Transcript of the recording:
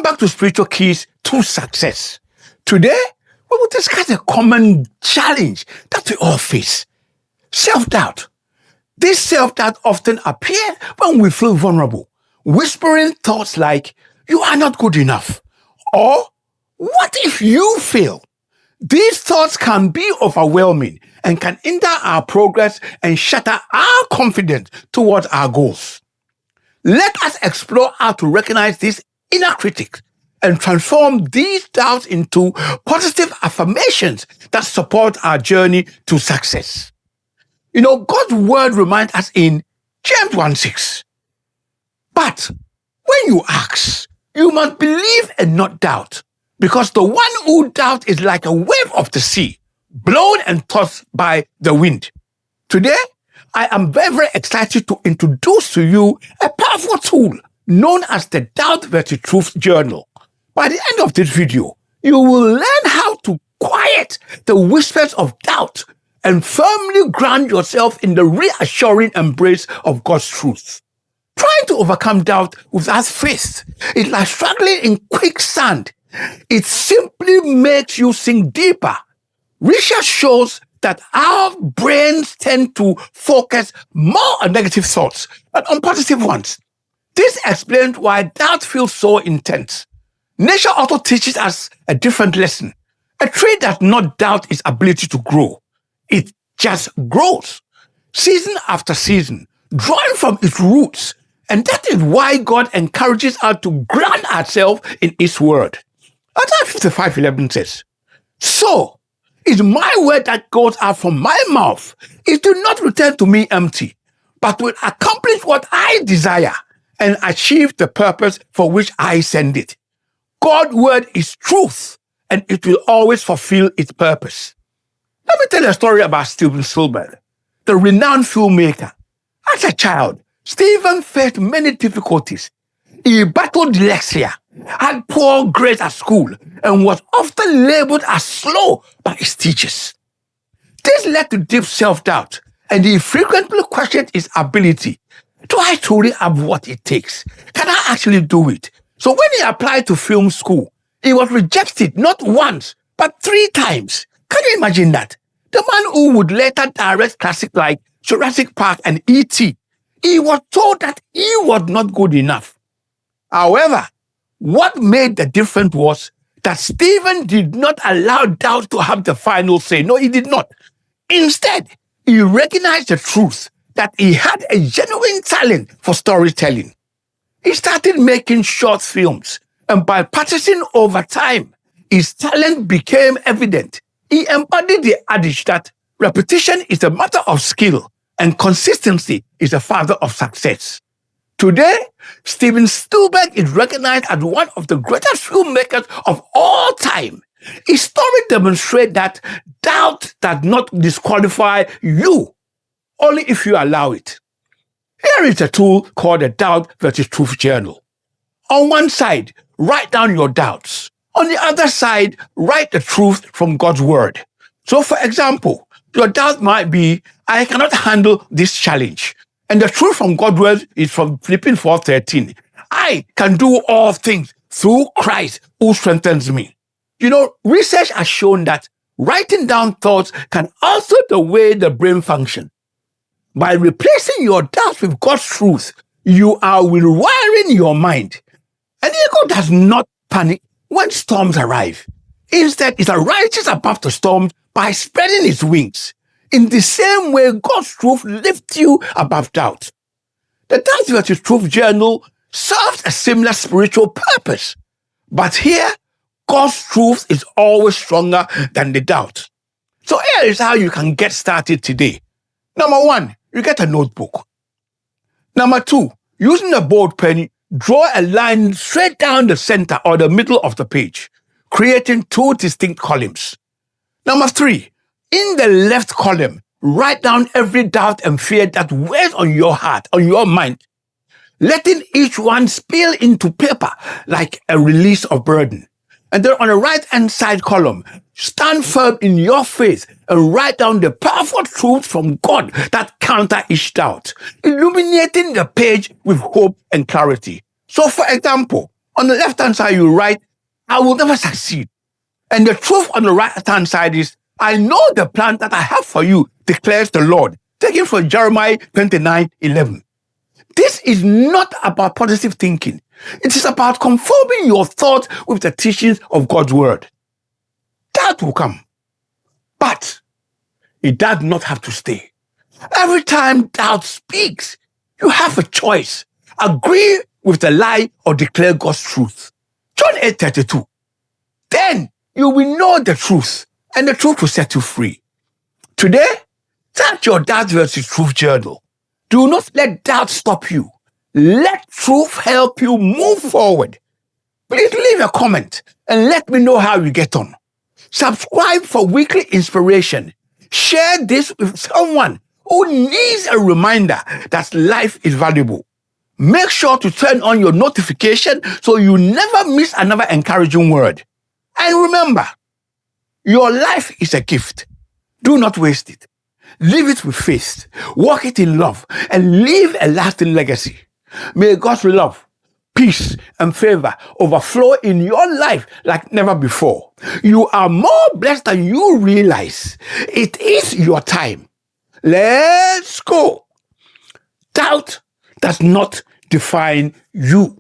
Welcome back to Spiritual Keys to Success. Today, we will discuss a common challenge that we all face: self-doubt. This self-doubt often appears when we feel vulnerable, whispering thoughts like, "You are not good enough," or "What if you fail?" These thoughts can be overwhelming and can hinder our progress and shatter our confidence towards our goals. Let us explore how to recognize this inner critic and transform these doubts into positive affirmations that support our journey to success. God's word reminds us in James 1:6. But when you ask, you must believe and not doubt, because the one who doubts is like a wave of the sea, blown and tossed by the wind. Today, I am very, very excited to introduce to you a powerful tool known as the Doubt versus Truth Journal. By the end of this video, you will learn how to quiet the whispers of doubt and firmly ground yourself in the reassuring embrace of God's truth. Trying to overcome doubt without faith is like struggling in quicksand. It simply makes you sink deeper. Research shows that our brains tend to focus more on negative thoughts than on positive ones. This explains why doubt feels so intense. Nature also teaches us a different lesson. A tree does not doubt its ability to grow. It just grows, season after season, drawing from its roots. And that is why God encourages us to ground ourselves in His word. Isaiah 55:11 says, "So is my word that goes out from my mouth. It will not return to me empty, but will accomplish what I desire and achieve the purpose for which I send it." God's word is truth, and it will always fulfill its purpose. Let me tell you a story about Steven Spielberg, the renowned filmmaker. As a child, Steven faced many difficulties. He battled dyslexia, had poor grades at school, and was often labeled as slow by his teachers. This led to deep self-doubt, and he frequently questioned his ability. Do I truly have what it takes? Can I actually do it? So when he applied to film school, he was rejected not once, but 3 times. Can you imagine that? The man who would later direct classics like Jurassic Park and E.T., he was told that he was not good enough. However, what made the difference was that Stephen did not allow doubt to have the final say. No, he did not. Instead, he recognized the truth that he had a genuine talent for storytelling. He started making short films, and by practicing over time, his talent became evident. He embodied the adage that repetition is a matter of skill and consistency is the father of success. Today, Steven Spielberg is recognized as one of the greatest filmmakers of all time. His story demonstrates that doubt does not disqualify you, only if you allow it. Here is a tool called the Doubt versus Truth Journal. On one side, write down your doubts. On the other side, write the truth from God's word. So for example, your doubt might be, "I cannot handle this challenge." And the truth from God's word is from Philippians 4:13. "I can do all things through Christ who strengthens me." Research has shown that writing down thoughts can alter the way the brain functions. By replacing your doubts with God's truth, you are rewiring your mind. An eagle does not panic when storms arrive. Instead, it arises above the storm by spreading its wings. In the same way, God's truth lifts you above doubt. The Doubt versus Truth Journal serves a similar spiritual purpose. But here, God's truth is always stronger than the doubt. So here is how you can get started today. Number 1, you get a notebook. Number 2, using a bold pen, draw a line straight down the center or the middle of the page, creating 2 distinct columns. Number 3, in the left column, write down every doubt and fear that weighs on your heart, on your mind, letting each one spill into paper like a release of burden. And then on the right-hand side column, stand firm in your faith and write down the powerful truths from God that counter each doubt, illuminating the page with hope and clarity. So for example, On the left-hand side, you write, I will never succeed. And the truth on the right-hand side is, I know the plan that I have for you, declares the Lord. Taken from Jeremiah 29:11. This is not about positive thinking. It is about conforming your thoughts with the teachings of God's word. Doubt will come, but it does not have to stay. Every time doubt speaks, you have a choice. Agree with the lie or declare God's truth. John 8:32. Then you will know the truth, and the truth will set you free. Today, start your doubt versus truth journal. Do not let doubt stop you. Let truth help you move forward. Please leave a comment and let me know how you get on. Subscribe for weekly inspiration. Share this with someone who needs a reminder that life is valuable. Make sure to turn on your notification so you never miss another encouraging word. And remember, your life is a gift. Do not waste it. Live it with faith, walk it in love, and leave a lasting legacy. May God's love, peace, and favor overflow in your life like never before. You are more blessed than you realize. It is your time. Let's go. Doubt does not define you.